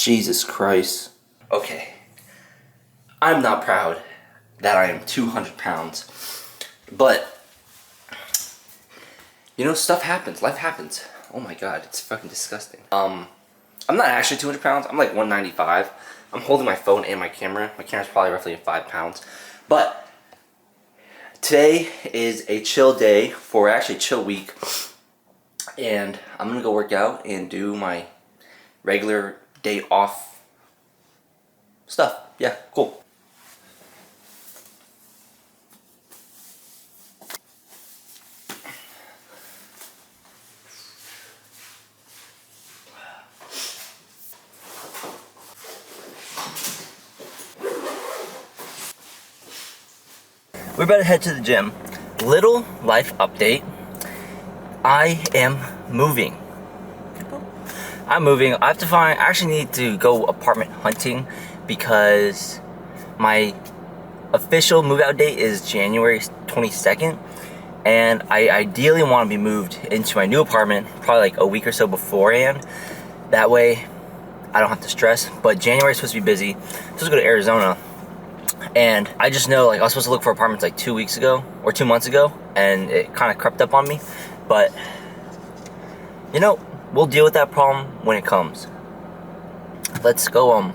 Jesus Christ. Okay. I'm not proud that I am 200 pounds. But, you know, stuff happens. Life happens. Oh my god, it's fucking disgusting. I'm not actually 200 pounds. I'm like 195. I'm holding my phone and my camera. My camera's probably roughly 5 pounds. But today is a chill day for actually a chill week. And I'm gonna go work out and do my regular day off stuff. Yeah, cool. We're about to head to the gym. Little life update. I am moving. I'm moving. I have to find, I actually need to go apartment hunting because my official move out date is January 22nd. And I ideally want to be moved into my new apartment probably like a week or so beforehand. That way I don't have to stress. But January is supposed to be busy. I'm supposed to go to Arizona. And I just know, like, I was supposed to look for apartments like 2 weeks ago or 2 months ago, and it kind of crept up on me. But, you know, we'll deal with that problem when it comes. Let's go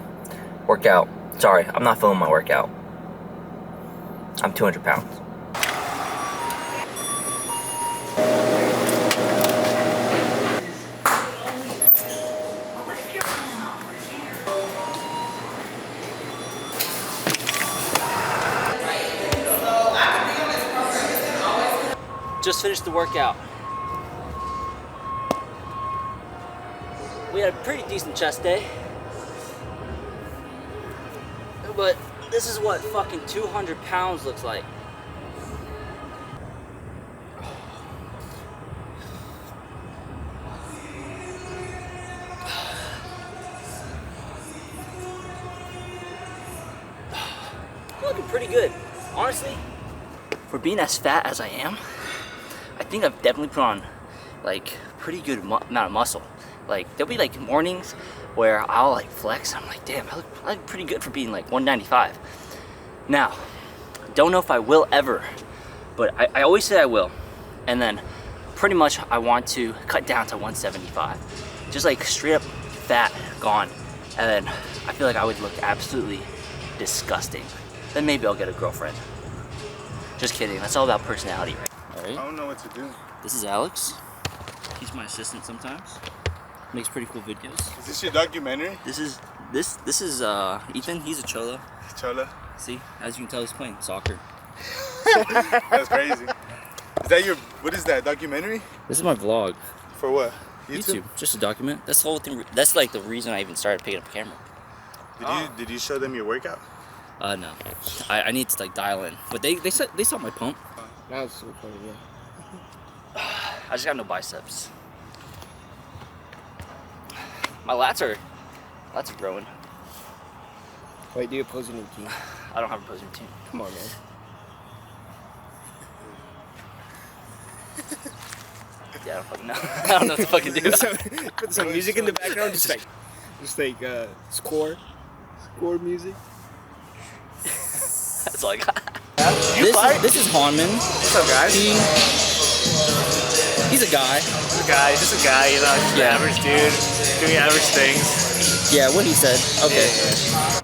work out. Sorry, I'm not filming my workout. I'm 200 pounds. Just finished the workout. We had a pretty decent chest day. But this is what fucking 200 pounds looks like. Looking pretty good. Honestly, for being as fat as I am, I think I've definitely put on like pretty good amount of muscle. Like there'll be like mornings where I'll like flex. I'm like, damn, I look pretty good for being like 195. Now, don't know if I will ever, but I always say I will. And then pretty much I want to cut down to 175. Just like straight up fat, gone. And then I feel like I would look absolutely disgusting. Then maybe I'll get a girlfriend. Just kidding, that's all about personality, right? Alright. I don't know what to do. This is Alex. He's my assistant sometimes. Makes pretty cool videos. Is this your documentary? This is Ethan. He's a cholo. Chola. See, as you can tell, he's playing soccer. That's crazy. Is that your, what is that, documentary? This is my vlog. For what? YouTube. Just a document. That's the whole thing. That's like the reason I even started picking up a camera. Did you show them your workout? No. I need to like dial in. But they saw my pump. That was so funny, yeah. I just got no biceps. My lats are growing. Wait, do you opposing routine? I don't have a opposing routine. Come on, man. Yeah, I don't fucking know. I don't know what to fucking do. Put some music in the background, just like score music. That's all I got. This is Hanman. What's up, guys? He's a guy. Just a guy, you know, just an average dude, doing average things. Yeah, what he said. Okay. Yeah.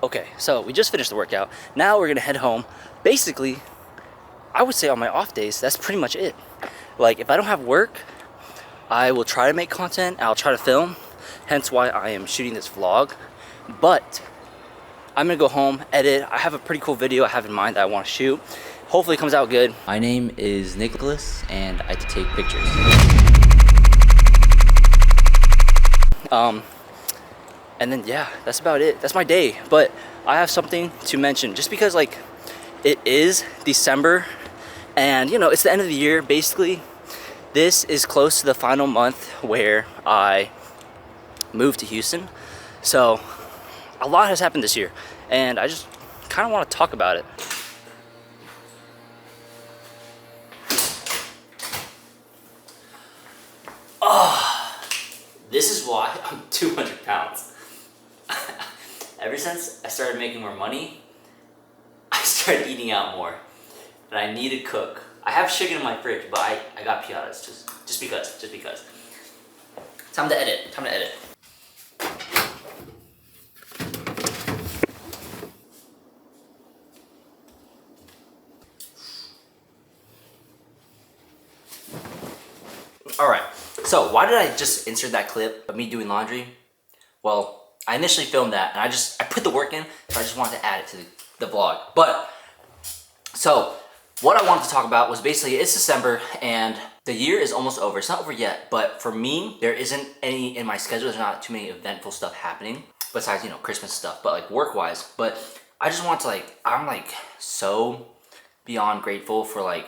Okay, so we just finished the workout. Now we're gonna head home. Basically, I would say on my off days, that's pretty much it. Like, if I don't have work, I will try to make content. I'll try to film. Hence why I am shooting this vlog. But I'm gonna go home, edit. I have a pretty cool video I have in mind that I want to shoot. Hopefully it comes out good. My name is Nicholas, and I take pictures. And then yeah, that's about it. That's my day. But I have something to mention, just because like it is December, and you know it's the end of the year. Basically, this is close to the final month where I moved to Houston. So a lot has happened this year, and I just kind of want to talk about it. Oh, this is why I'm 200 pounds. ever since I started making more money, I started eating out more. And I need to cook. I have chicken in my fridge, but I got piatas just because. Time to edit. Alright, so why did I just insert that clip of me doing laundry? Well, I initially filmed that and I put the work in, so I just wanted to add it to the vlog. But, so, what I wanted to talk about was basically, it's December and the year is almost over. It's not over yet, but for me, there isn't any in my schedule. There's not too many eventful stuff happening besides, you know, Christmas stuff, but like work-wise. But I just want to I'm like so beyond grateful for like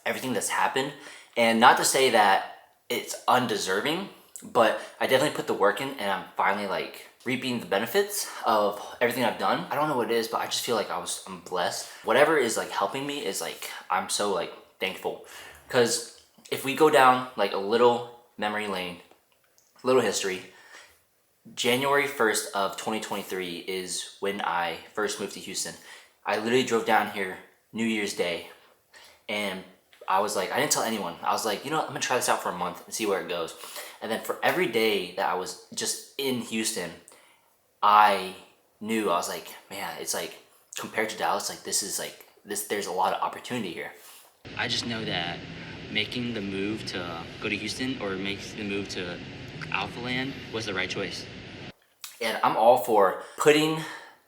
everything that's happened. And not to say that it's undeserving, but I definitely put the work in and I'm finally like reaping the benefits of everything I've done. I don't know what it is, but I just feel like I'm blessed. Whatever is like helping me is like, I'm so like thankful. Because if we go down like a little memory lane, little history, January 1st of 2023 is when I first moved to Houston. I literally drove down here New Year's Day and I was like, I didn't tell anyone. I was like, you know what, I'm gonna try this out for a month and see where it goes. And then for every day that I was just in Houston, I knew, I was like, man, it's like, compared to Dallas, like there's a lot of opportunity here. I just know that making the move to go to Houston or making the move to Alpha Land was the right choice. And I'm all for putting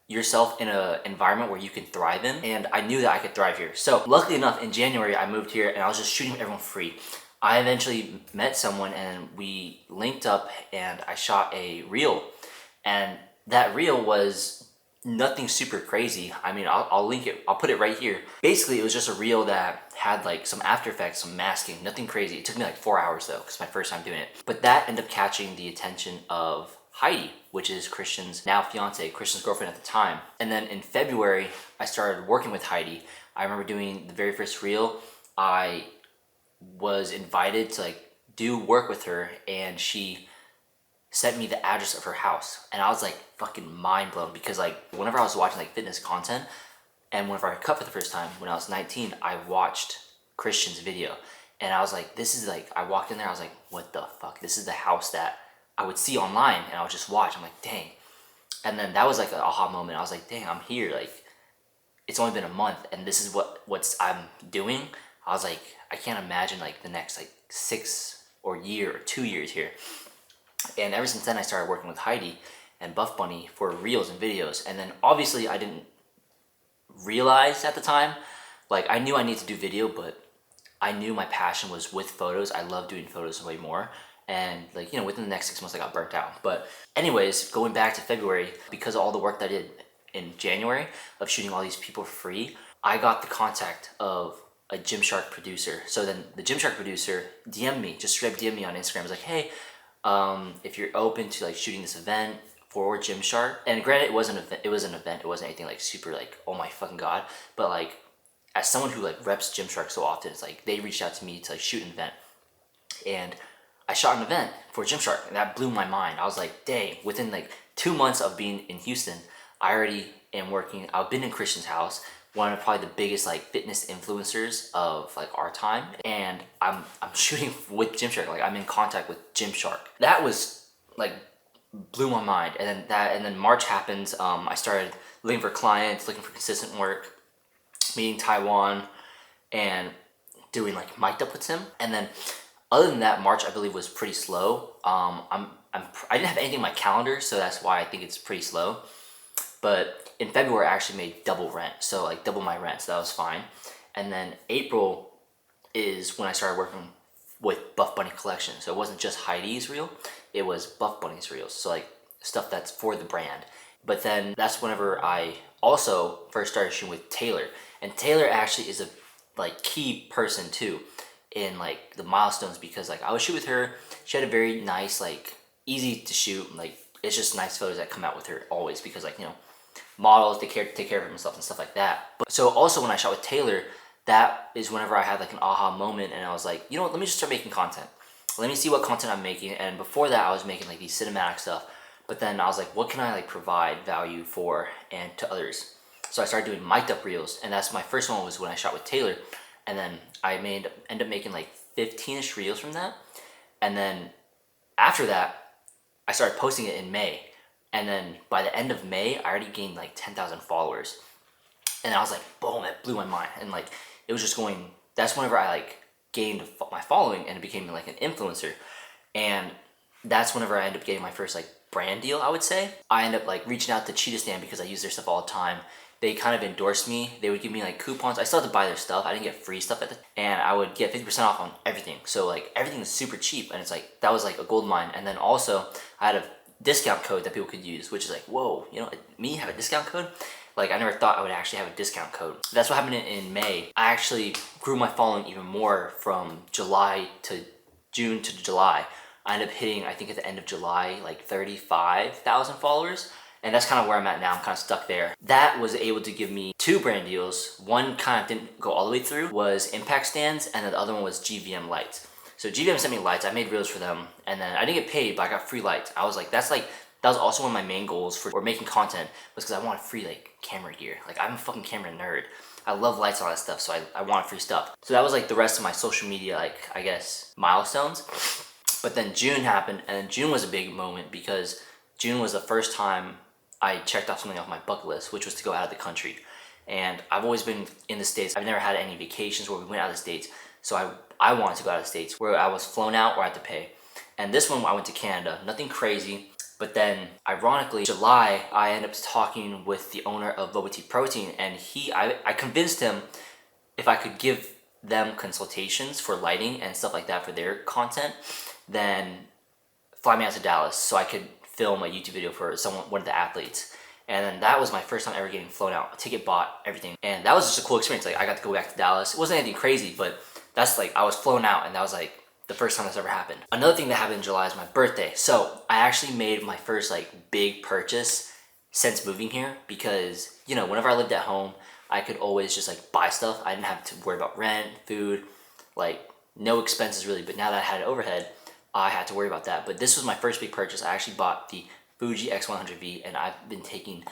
yourself in an environment where you can thrive in, and I knew that I could thrive here. So luckily enough, in January I moved here and I was just shooting everyone free. I eventually met someone and we linked up and I shot a reel, and that reel was nothing super crazy. I mean, I'll link it, I'll put it right here. Basically, it was just a reel that had like some After Effects, some masking, nothing crazy. It took me like 4 hours though, because my first time doing it. But that ended up catching the attention of Heidi, which is Christian's now fiance, Christian's girlfriend at the time. And then in February, I started working with Heidi. I remember doing the very first reel. I was invited to like do work with her, and she sent me the address of her house. And I was like fucking mind blown, because like whenever I was watching like fitness content, and whenever I cut for the first time when I was 19, I watched Christian's video. And I was like, this is like, I walked in there, I was like, what the fuck? This is the house that I would see online and I would just watch. I'm like, dang. And then that was like an aha moment. I was like, dang, I'm here. Like, it's only been a month and this is what I'm doing. I was like, I can't imagine like the next like 6 or year or 2 years here. And ever since then I started working with Heidi and Buff Bunny for reels and videos. And then obviously I didn't realize at the time, like I knew I needed to do video, but I knew my passion was with photos. I love doing photos way more. And like, you know, within the next 6 months I got burnt out. But anyways, going back to February, because of all the work that I did in January of shooting all these people for free, I got the contact of a Gymshark producer. So then the Gymshark producer DM'd me, just straight DM'd me on Instagram. It was like, hey, if you're open to like shooting this event for Gymshark. And granted, it was an event. It wasn't anything like super like, oh my fucking God. But like, as someone who like reps Gymshark so often, it's like they reached out to me to like shoot an event. And I shot an event for Gymshark, and that blew my mind. I was like, dang, within like 2 months of being in Houston, I already am working. I've been in Christian's house, one of probably the biggest like fitness influencers of like our time, and I'm shooting with Gymshark. Like I'm in contact with Gymshark. That was like blew my mind. And then March happens. I started looking for clients, looking for consistent work, meeting Taiwan, and doing like mic'd up with him. And then other than that, March I believe was pretty slow. I didn't have anything in my calendar, so that's why I think it's pretty slow. But in February I actually made double rent, so like double my rent, so that was fine. And then April is when I started working with Buff Bunny Collection. So it wasn't just Heidi's reel, it was Buff Bunny's reels. So like stuff that's for the brand. But then that's whenever I also first started shooting with Taylor. And Taylor actually is a like key person too in like the milestones, because like I would shoot with her. She had a very nice, like easy to shoot, like it's just nice photos that come out with her always, because like, you know, models take care of themselves and stuff like that. But so also when I shot with Taylor, that is whenever I had like an aha moment and I was like, you know what, let me just start making content. Let me see what content I'm making. And before that I was making like these cinematic stuff, But then I was like, what can I like provide value for and to others? So I started doing mic'd up reels, and that's my first one was when I shot with Taylor, and then I end up making like 15ish reels from that, and then after that I started posting it in May, and then by the end of May I already gained like 10,000 followers, and I was like, boom, that blew my mind, and like it was just going. That's whenever I like gained my following and became like an influencer, and that's whenever I ended up getting my first like brand deal. I would say I ended up like reaching out to Cheetah Stand because I use their stuff all the time. They kind of endorsed me. They would give me like coupons. I still had to buy their stuff. I didn't get free stuff and I would get 50% off on everything. So like everything is super cheap, and it's like that was like a gold mine. And then also I had a discount code that people could use, which is like, whoa, you know, me have a discount code? Like I never thought I would actually have a discount code. That's what happened in May. I actually grew my following even more from July to June to July. I ended up hitting, I think at the end of July, like 35,000 followers. And that's kind of where I'm at now. I'm kind of stuck there. That was able to give me 2 brand deals. One kind of didn't go all the way through, was impact stands, and then the other one was GVM lights. So GVM sent me lights. I made reels for them, and then I didn't get paid, but I got free lights. I was like, that was also one of my main goals for making content, was because I wanted free like camera gear. Like I'm a fucking camera nerd. I love lights and all that stuff, so I wanted free stuff. So that was like the rest of my social media, like I guess, milestones. But then June happened, and then June was a big moment because June was the first time I checked off something off my bucket list, which was to go out of the country. And I've always been in the States. I've never had any vacations where we went out of the States. So I wanted to go out of the States where I was flown out or I had to pay. And this one I went to Canada, nothing crazy. But then ironically, July, I ended up talking with the owner of Boba Tea Protein, and I convinced him if I could give them consultations for lighting and stuff like that for their content, then fly me out to Dallas so I could film a YouTube video for one of the athletes. And then that was my first time ever getting flown out, a ticket bought, everything. And that was just a cool experience. Like I got to go back to Dallas. It wasn't anything crazy, but that's like, I was flown out, and that was like the first time that's ever happened. Another thing that happened in July is my birthday. So I actually made my first like big purchase since moving here, because, you know, whenever I lived at home, I could always just like buy stuff. I didn't have to worry about rent, food, like no expenses really. But now that I had overhead, I had to worry about that. But this was my first big purchase. I actually bought the Fuji X100V, and I've been taking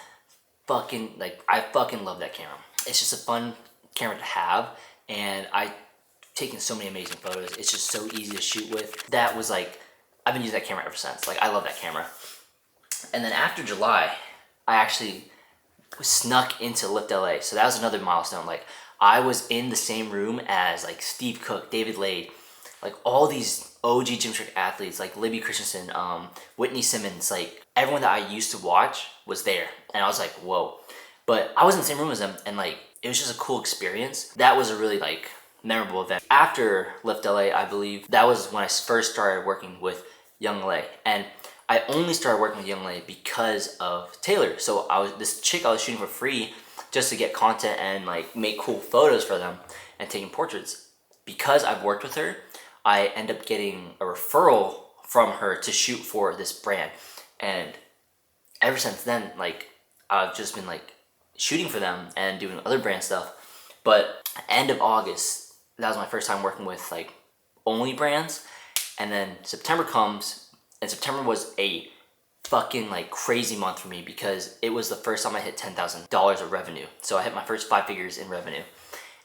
I fucking love that camera. It's just a fun camera to have, and I've taken so many amazing photos. It's just so easy to shoot with. That was like, I've been using that camera ever since. Like I love that camera. And then after July, I actually snuck into Lift LA. So that was another milestone. Like I was in the same room as like Steve Cook, David Lade, like all these OG Gymshark athletes, like Libby Christensen, Whitney Simmons, like everyone that I used to watch was there. And I was like, whoa. But I was in the same room as them, and like it was just a cool experience. That was a really like memorable event. After Lift LA, I believe that was when I first started working with Young LA. And I only started working with Young LA because of Taylor. So this chick I was shooting for free just to get content and like make cool photos for them and taking portraits. Because I've worked with her, I end up getting a referral from her to shoot for this brand. And ever since then, like I've just been like shooting for them and doing other brand stuff. But end of August, that was my first time working with like only brands. And then September comes, and September was a fucking like crazy month for me because it was the first time I hit $10,000 of revenue. So I hit my first 5 figures in revenue.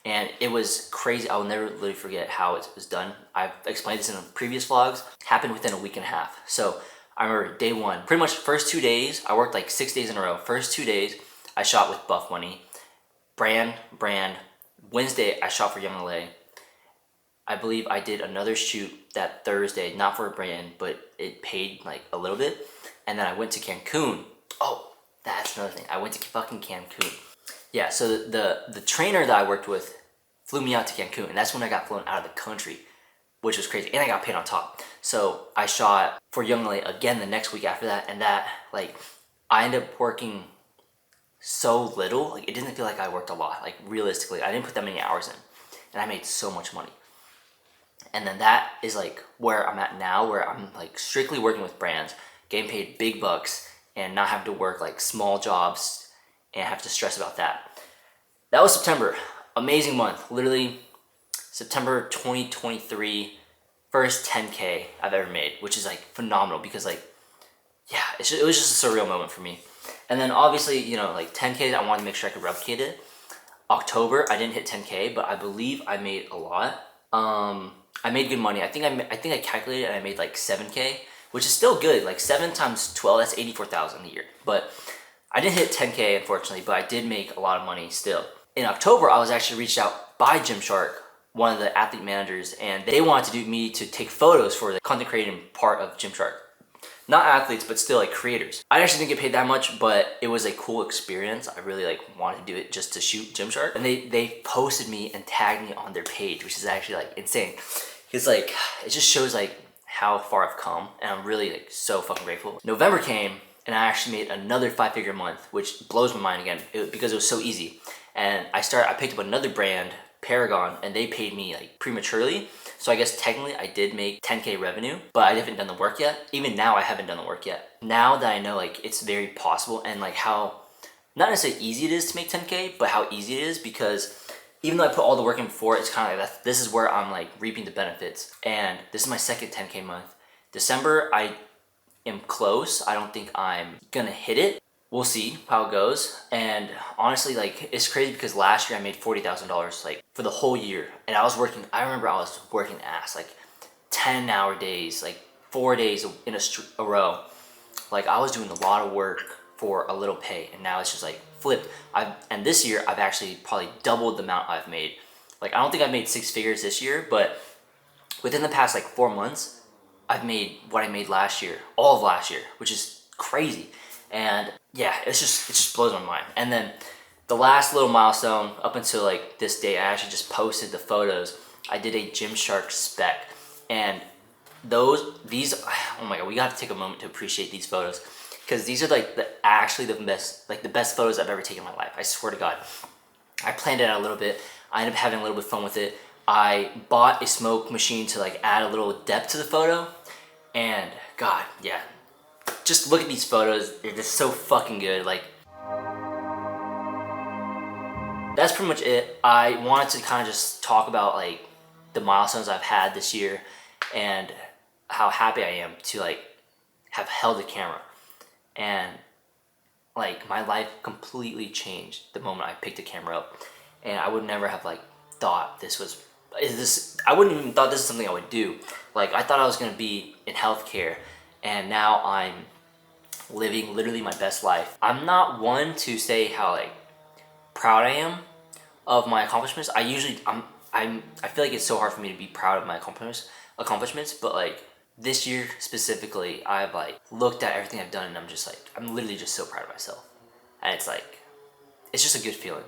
And it was crazy. I will never really forget how it was done. I've explained this in previous vlogs. Happened within a week and a half. So I remember day one, pretty much first 2 days, I worked like 6 days in a row. First 2 days, I shot with Buff Money. Brand. Wednesday, I shot for Young LA. I believe I did another shoot that Thursday, not for a brand, but it paid like a little bit. And then I went to Cancun. Oh, that's another thing. I went to fucking Cancun. Yeah, so the trainer that I worked with flew me out to Cancun, and that's when I got flown out of the country, which was crazy. And I got paid on top. So I shot for Young LA again the next week after that, and that, like, I ended up working so little. Like, it didn't feel like I worked a lot. Like, realistically, I didn't put that many hours in, and I made so much money. And then that is like where I'm at now, where I'm like strictly working with brands, getting paid big bucks, and not having to work like small jobs and have to stress about that. That was September. Amazing month. Literally September 2023, first 10K I've ever made, which is like phenomenal because like yeah, it was just a surreal moment for me. And then obviously, you know, like 10K, I wanted to make sure I could replicate it. October, I didn't hit 10K, but I believe I made a lot. I made good money. I think I calculated and I made like 7K, which is still good. Like 7 times 12, that's 84,000 a year. But I didn't hit 10K unfortunately, but I did make a lot of money still. In October, I was actually reached out by Gymshark, one of the athlete managers, and they wanted me to take photos for the content creating part of Gymshark. Not athletes, but still like creators. I actually didn't get paid that much, but it was a cool experience. I really like wanted to do it just to shoot Gymshark. And they posted me and tagged me on their page, which is actually like insane. Because like, it just shows like how far I've come, and I'm really like so fucking grateful. November came, and I actually made another 5-figure month, which blows my mind again because it was so easy. And I picked up another brand, Paragon, and they paid me like prematurely. So I guess technically I did make 10K revenue, but I haven't done the work yet. Even now I haven't done the work yet. Now that I know like it's very possible, and like how, not necessarily easy it is to make 10K, but how easy it is, because even though I put all the work in before, it's kind of like this is where I'm like reaping the benefits. And this is my second 10K month. December, I am close. I don't think I'm gonna hit it. We'll see how it goes. And honestly, like, it's crazy because last year I made $40,000 like for the whole year, and I remember I was working ass, like 10-hour days, like 4 days in a row. Like I was doing a lot of work for a little pay, and now it's just like flipped. And this year I've actually probably doubled the amount I've made. Like I don't think I've made 6 figures this year, but within the past like 4 months, I've made what I made last year, all of last year, which is crazy. And yeah, it just blows my mind. And then the last little milestone up until like this day, I actually just posted the photos. I did a Gymshark spec, and these, oh my god, we got to take a moment to appreciate these photos, because these are like the best photos I've ever taken in my life. I swear to God. I planned it out a little bit. I ended up having a little bit of fun with it. I bought a smoke machine to like add a little depth to the photo, and God, yeah. Just look at these photos, they're just so fucking good. Like, that's pretty much it. I wanted to kind of just talk about like the milestones I've had this year, and how happy I am to like have held a camera. And like my life completely changed the moment I picked a camera up. And I would never have like thought I wouldn't even thought this is something I would do. Like I thought I was gonna be in healthcare, and now I'm living literally my best life. I'm not one to say how like proud I am of my accomplishments. I feel like it's so hard for me to be proud of my accomplishments, but like this year specifically, I've like looked at everything I've done, and I'm literally just so proud of myself. And it's just a good feeling.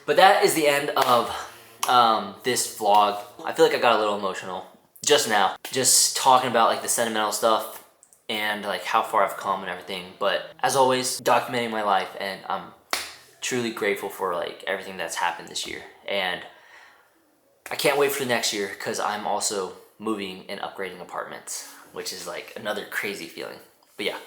But that is the end of this vlog. I feel like I got a little emotional just now, just talking about like the sentimental stuff and like how far I've come and everything. But as always, documenting my life, and I'm truly grateful for like everything that's happened this year. And I can't wait for the next year, because I'm also moving and upgrading apartments, which is like another crazy feeling. But yeah,